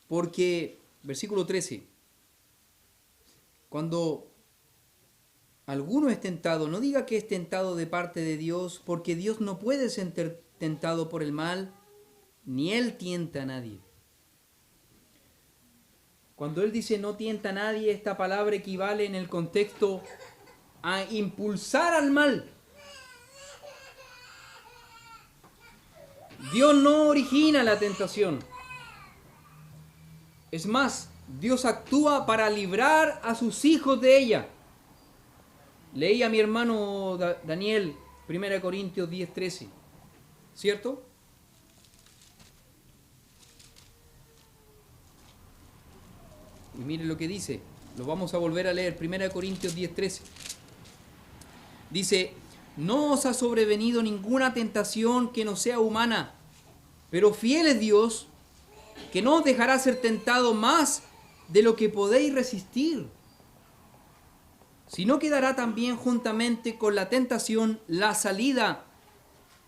porque, versículo 13, cuando alguno es tentado, no diga que es tentado de parte de Dios, porque Dios no puede ser tentado por el mal, ni Él tienta a nadie. Cuando Él dice no tienta a nadie, esta palabra equivale en el contexto a impulsar al mal. Dios no origina la tentación. Es más, Dios actúa para librar a sus hijos de ella. Leí a mi hermano Daniel, 1 Corintios 10:13. ¿Cierto? Y miren lo que dice. Lo vamos a volver a leer. 1 Corintios 10:13. Dice, no os ha sobrevenido ninguna tentación que no sea humana, pero fiel es Dios, que no os dejará ser tentado más de lo que podéis resistir, sino que dará también juntamente con la tentación la salida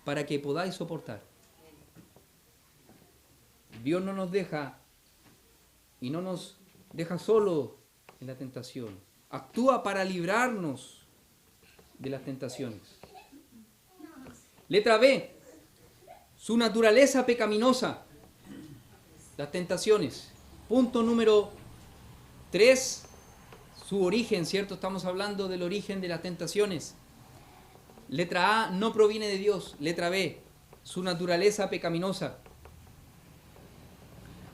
para que podáis soportar. Dios no nos deja y no nos deja solo en la tentación. Actúa para librarnos de las tentaciones. Letra B. Su naturaleza pecaminosa. Las tentaciones. Punto número 3. Su origen, ¿cierto? Estamos hablando del origen de las tentaciones. Letra A, no proviene de Dios. Letra B, su naturaleza pecaminosa.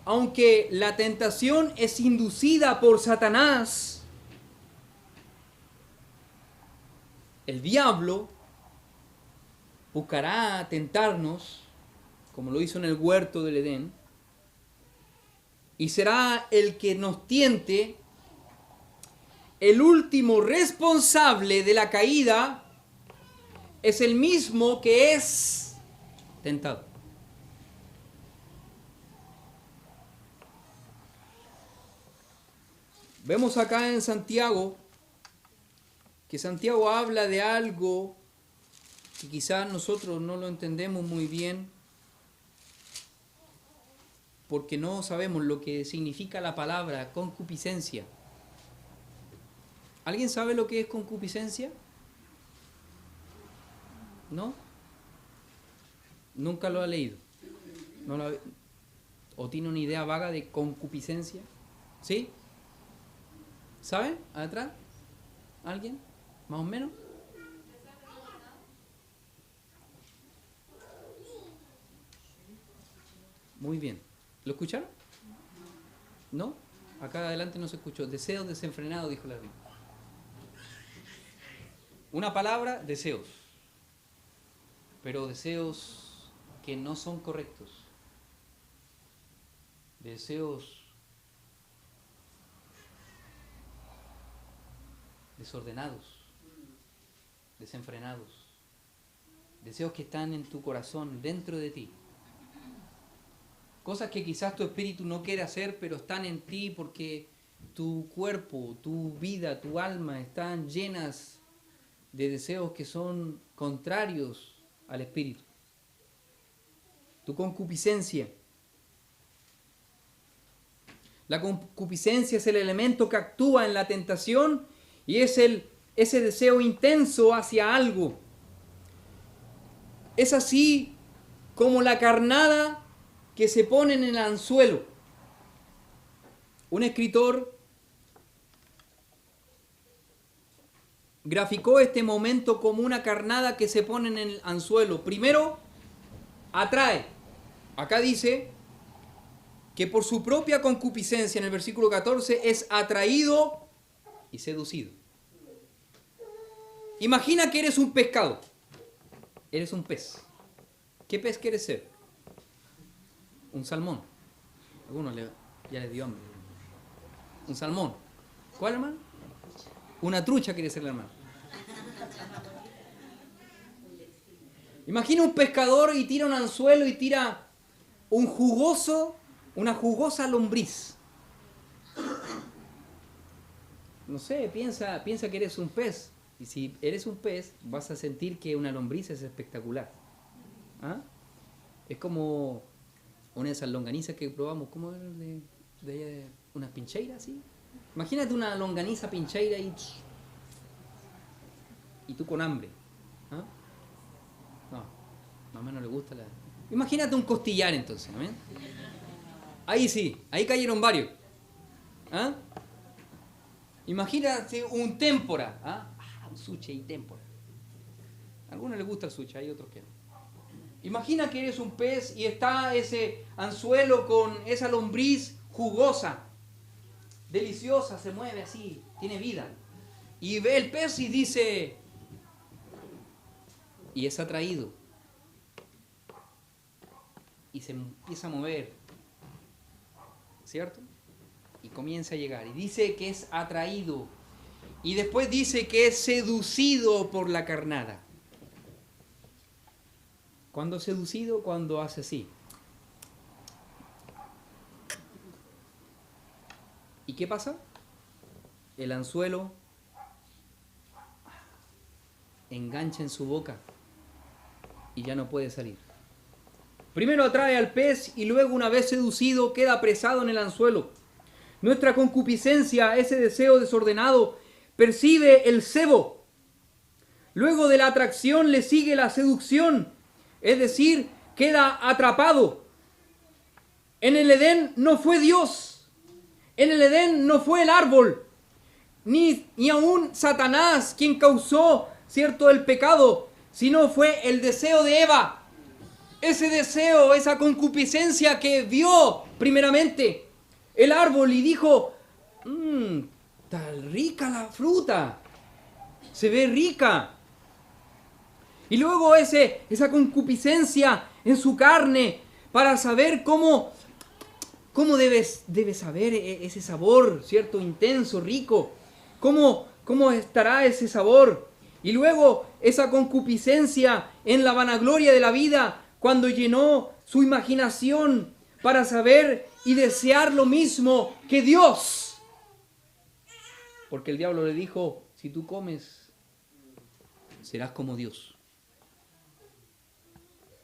Aunque la tentación es inducida por Satanás, el diablo buscará tentarnos, como lo hizo en el huerto del Edén, y será el que nos tiente. El último responsable de la caída es el mismo que es tentado. Vemos acá en Santiago que Santiago habla de algo que quizás nosotros no lo entendemos muy bien porque no sabemos lo que significa la palabra concupiscencia. ¿Alguien sabe lo que es concupiscencia? ¿No? Nunca lo ha leído. ¿O tiene una idea vaga de concupiscencia? ¿Sí? ¿Saben? ¿Atrás? ¿Alguien? ¿Más o menos? Muy bien. ¿Lo escucharon? ¿No? Acá adelante no se escuchó. Deseos desenfrenados, dijo la Biblia. Una palabra, deseos. Pero deseos que no son correctos. Deseos desordenados, desenfrenados. Deseos que están en tu corazón, dentro de ti. Cosas que quizás tu espíritu no quiere hacer, pero están en ti porque tu cuerpo, tu vida, tu alma están llenas de deseos que son contrarios al espíritu. Tu concupiscencia. La concupiscencia es el elemento que actúa en la tentación y es ese deseo intenso hacia algo. Es así como la carnada que se pone en el anzuelo. Un escritor graficó este momento como una carnada que se pone en el anzuelo. Primero, atrae. Acá dice que por su propia concupiscencia, en el versículo 14, es atraído y seducido. Imagina que eres un pescado. Eres un pez. ¿Qué pez quieres ser? Un salmón. Algunos ya les dio hambre. Un salmón. ¿Cuál, hermano? Una trucha quiere ser la hermana. Imagina un pescador y tira un anzuelo y tira una jugosa lombriz. No sé, piensa que eres un pez. Y si eres un pez, vas a sentir que una lombriz es espectacular. ¿Ah? Es como una de esas longanizas que probamos, ¿cómo es? De unas pincheiras, ¿sí? Imagínate una longaniza pincheira y tú con hambre. ¿Ah? No, mamá no le gusta la... Imagínate un costillar entonces, ¿no? Ahí sí, ahí cayeron varios. ¿Ah? Imagínate un témpora. ¿Ah? Un sushi y témpora. A algunos les gusta el sushi, hay otros que no. Imagina que eres un pez y está ese anzuelo con esa lombriz jugosa, deliciosa, se mueve así, tiene vida. Y ve el pez y dice, y es atraído. Y se empieza a mover, ¿cierto? Y comienza a llegar. Y dice que es atraído. Y después dice que es seducido por la carnada. ¿Cuándo es seducido? Cuando hace así. ¿Y qué pasa? El anzuelo engancha en su boca y ya no puede salir. Primero atrae al pez y luego, una vez seducido, queda apresado en el anzuelo. nuestra concupiscencia, ese deseo desordenado, percibe el cebo. Luego de la atracción le sigue la seducción, es decir, queda atrapado. En el Edén no fue Dios, en el Edén no fue el árbol, ni aún Satanás quien causó, ¿cierto?, el pecado, sino fue el deseo de Eva. Ese deseo, esa concupiscencia que vio primeramente el árbol y dijo, está rica la fruta, se ve rica. Y luego esa concupiscencia en su carne para saber cómo debe saber ese sabor, ¿cierto?, intenso, rico. ¿Cómo estará ese sabor? Y luego esa concupiscencia en la vanagloria de la vida, cuando llenó su imaginación para saber y desear lo mismo que Dios. Porque el diablo le dijo, si tú comes, serás como Dios,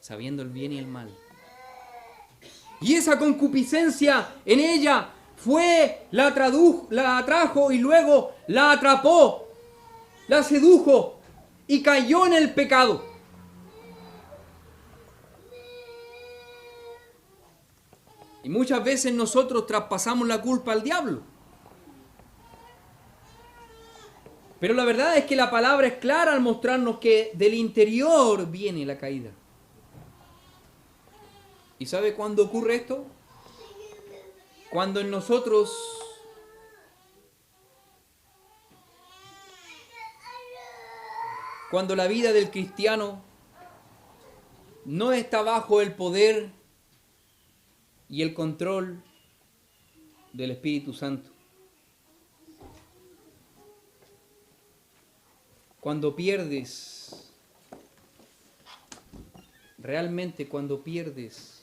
sabiendo el bien y el mal. Y esa concupiscencia en ella la atrajo y luego la atrapó, la sedujo y cayó en el pecado. Y muchas veces nosotros traspasamos la culpa al diablo. Pero la verdad es que la palabra es clara al mostrarnos que del interior viene la caída. ¿Y sabe cuándo ocurre esto? Cuando en nosotros cuando la vida del cristiano no está bajo el poder y el control del Espíritu Santo. Cuando pierdes, realmente cuando pierdes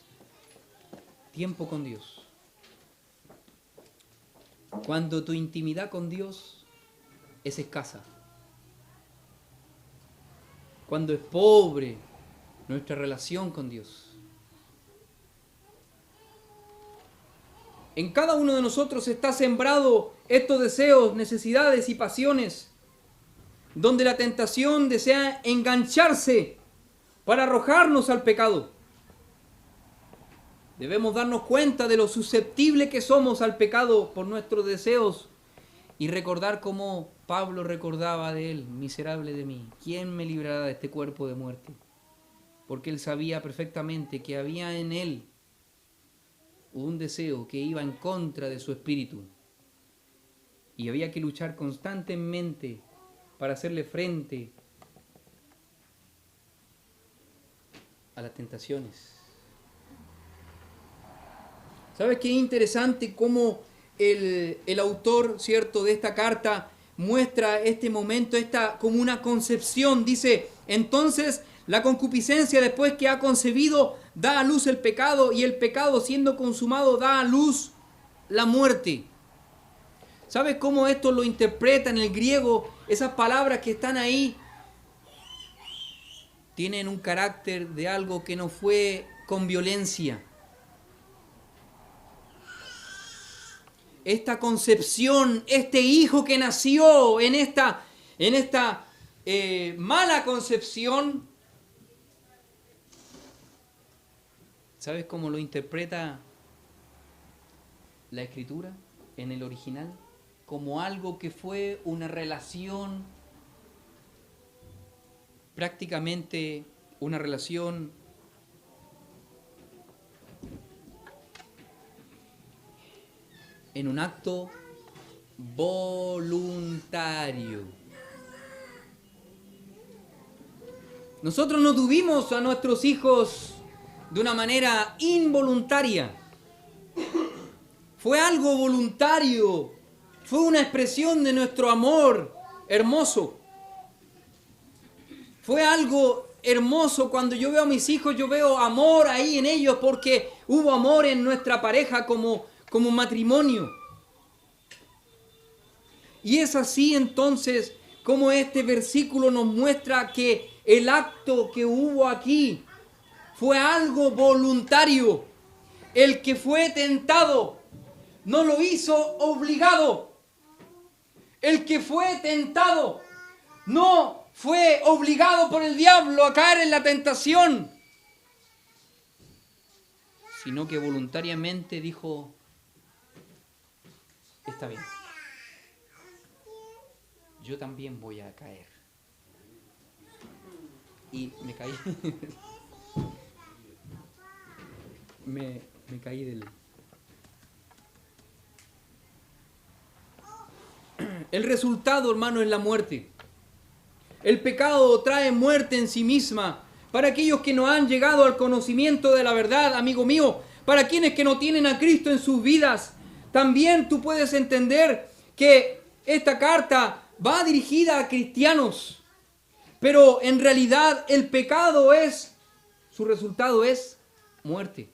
tiempo con Dios, cuando tu intimidad con Dios es escasa, cuando es pobre nuestra relación con Dios. En cada uno de nosotros está sembrado estos deseos, necesidades y pasiones, donde la tentación desea engancharse para arrojarnos al pecado. Debemos darnos cuenta de lo susceptible que somos al pecado por nuestros deseos y recordar como Pablo recordaba de él, miserable de mí, ¿quién me librará de este cuerpo de muerte? Porque él sabía perfectamente que había en él un deseo que iba en contra de su espíritu y había que luchar constantemente para hacerle frente a las tentaciones. ¿Sabes qué interesante cómo el autor, ¿cierto?, de esta carta muestra este momento, como una concepción? Dice, entonces la concupiscencia, después que ha concebido, da a luz el pecado, y el pecado, siendo consumado, da a luz la muerte. ¿Sabes cómo esto lo interpreta en el griego? Esas palabras que están ahí tienen un carácter de algo que no fue con violencia. Esta concepción, este hijo que nació en esta mala concepción, ¿sabes cómo lo interpreta la Escritura en el original? Como algo que fue una relación, prácticamente una relación en un acto voluntario. Nosotros no tuvimos a nuestros hijos de una manera involuntaria. Fue algo voluntario. Fue una expresión de nuestro amor hermoso. Fue algo hermoso. Cuando yo veo a mis hijos, yo veo amor ahí en ellos porque hubo amor en nuestra pareja como matrimonio. Y es así entonces como este versículo nos muestra que el acto que hubo aquí fue algo voluntario. El que fue tentado no lo hizo obligado. El que fue tentado no fue obligado por el diablo a caer en la tentación, sino que voluntariamente dijo, está bien, yo también voy a caer. Y me caí. me caí del... El resultado, hermano, es la muerte. El pecado trae muerte en sí misma. Para aquellos que no han llegado al conocimiento de la verdad, amigo mío, para quienes que no tienen a Cristo en sus vidas, también tú puedes entender que esta carta va dirigida a cristianos, pero en realidad el pecado su resultado es muerte.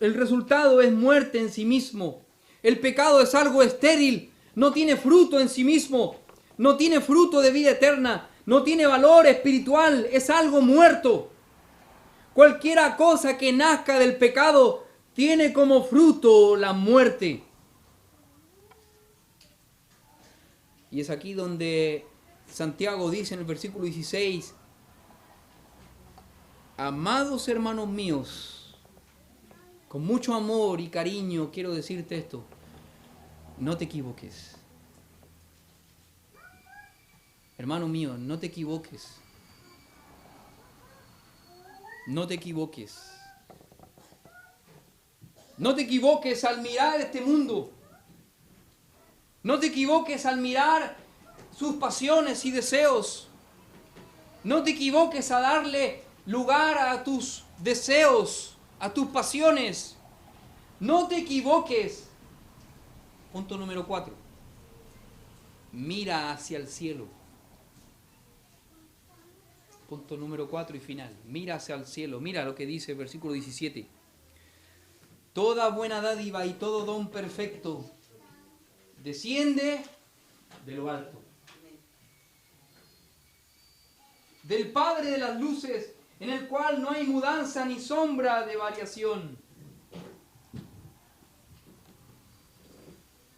El resultado es muerte en sí mismo. El pecado es algo estéril, no tiene fruto en sí mismo, no tiene fruto de vida eterna, no tiene valor espiritual, es algo muerto. Cualquiera cosa que nazca del pecado tiene como fruto la muerte. Y es aquí donde Santiago dice en el versículo 16, amados hermanos míos, con mucho amor y cariño quiero decirte esto, no te equivoques. Hermano mío, no te equivoques. No te equivoques. No te equivoques al mirar este mundo. No te equivoques al mirar sus pasiones y deseos. No te equivoques a darle lugar a tus deseos, a tus pasiones. No te equivoques. Punto número 4. Mira hacia el cielo. Punto número 4 y final. Mira hacia el cielo. Mira lo que dice el versículo 17. Toda buena dádiva y todo don perfecto desciende de lo alto, del Padre de las luces, en el cual no hay mudanza ni sombra de variación.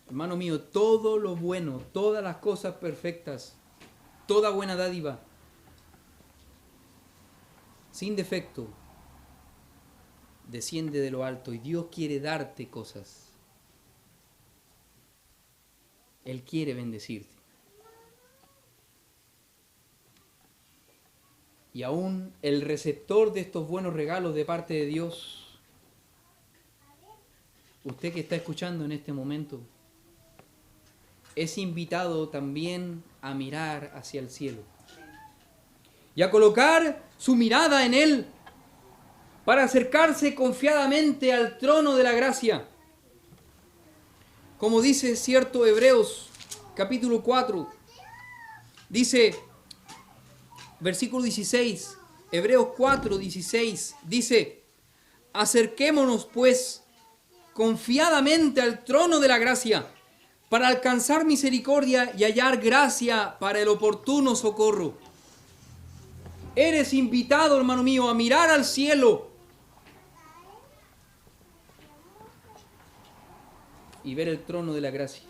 Hermano mío, todo lo bueno, todas las cosas perfectas, toda buena dádiva, sin defecto, desciende de lo alto, y Dios quiere darte cosas. Él quiere bendecirte. Y aún el receptor de estos buenos regalos de parte de Dios, usted que está escuchando en este momento, es invitado también a mirar hacia el cielo y a colocar su mirada en Él para acercarse confiadamente al trono de la gracia. Como dice cierto Hebreos capítulo 4, dice, versículo 16, Hebreos 4, 16, dice, acerquémonos pues confiadamente al trono de la gracia para alcanzar misericordia y hallar gracia para el oportuno socorro. Eres invitado, hermano mío, a mirar al cielo y ver el trono de la gracia.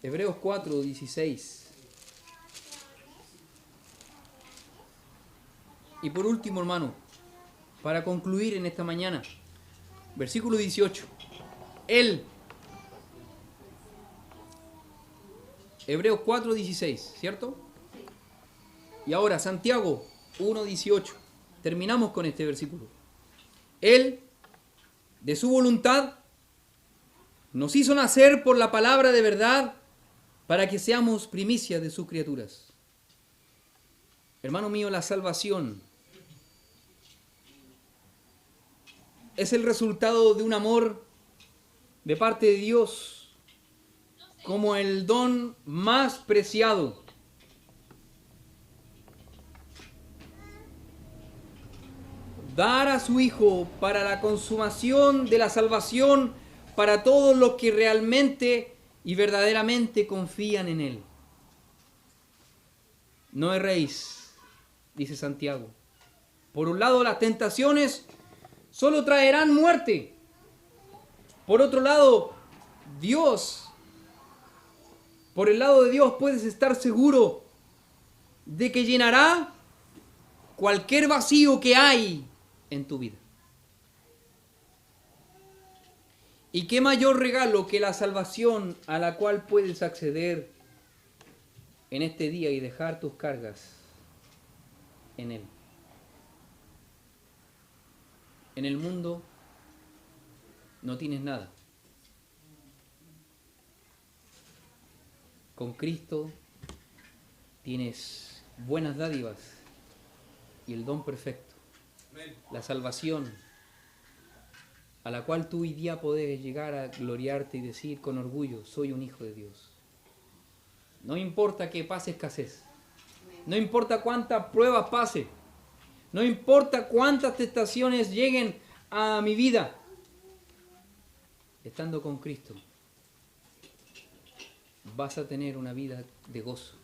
Hebreos 4, 16. Y por último, hermano, para concluir en esta mañana, versículo 18. Él, Hebreos 4, 16, ¿cierto? Y ahora Santiago 1, 18. Terminamos con este versículo. Él, de su voluntad, nos hizo nacer por la palabra de verdad para que seamos primicias de sus criaturas. Hermano mío, la salvación es el resultado de un amor de parte de Dios como el don más preciado. Dar a su Hijo para la consumación de la salvación para todos los que realmente y verdaderamente confían en Él. No erréis, dice Santiago. Por un lado, las tentaciones solo traerán muerte. Por otro lado, por el lado de Dios puedes estar seguro de que llenará cualquier vacío que hay en tu vida. ¿Y qué mayor regalo que la salvación a la cual puedes acceder en este día y dejar tus cargas en Él? En el mundo no tienes nada. Con Cristo tienes buenas dádivas y el don perfecto, la salvación, a la cual tú hoy día podés llegar a gloriarte y decir con orgullo, soy un hijo de Dios. No importa que pase escasez, no importa cuántas pruebas pase, no importa cuántas tentaciones lleguen a mi vida, estando con Cristo, vas a tener una vida de gozo,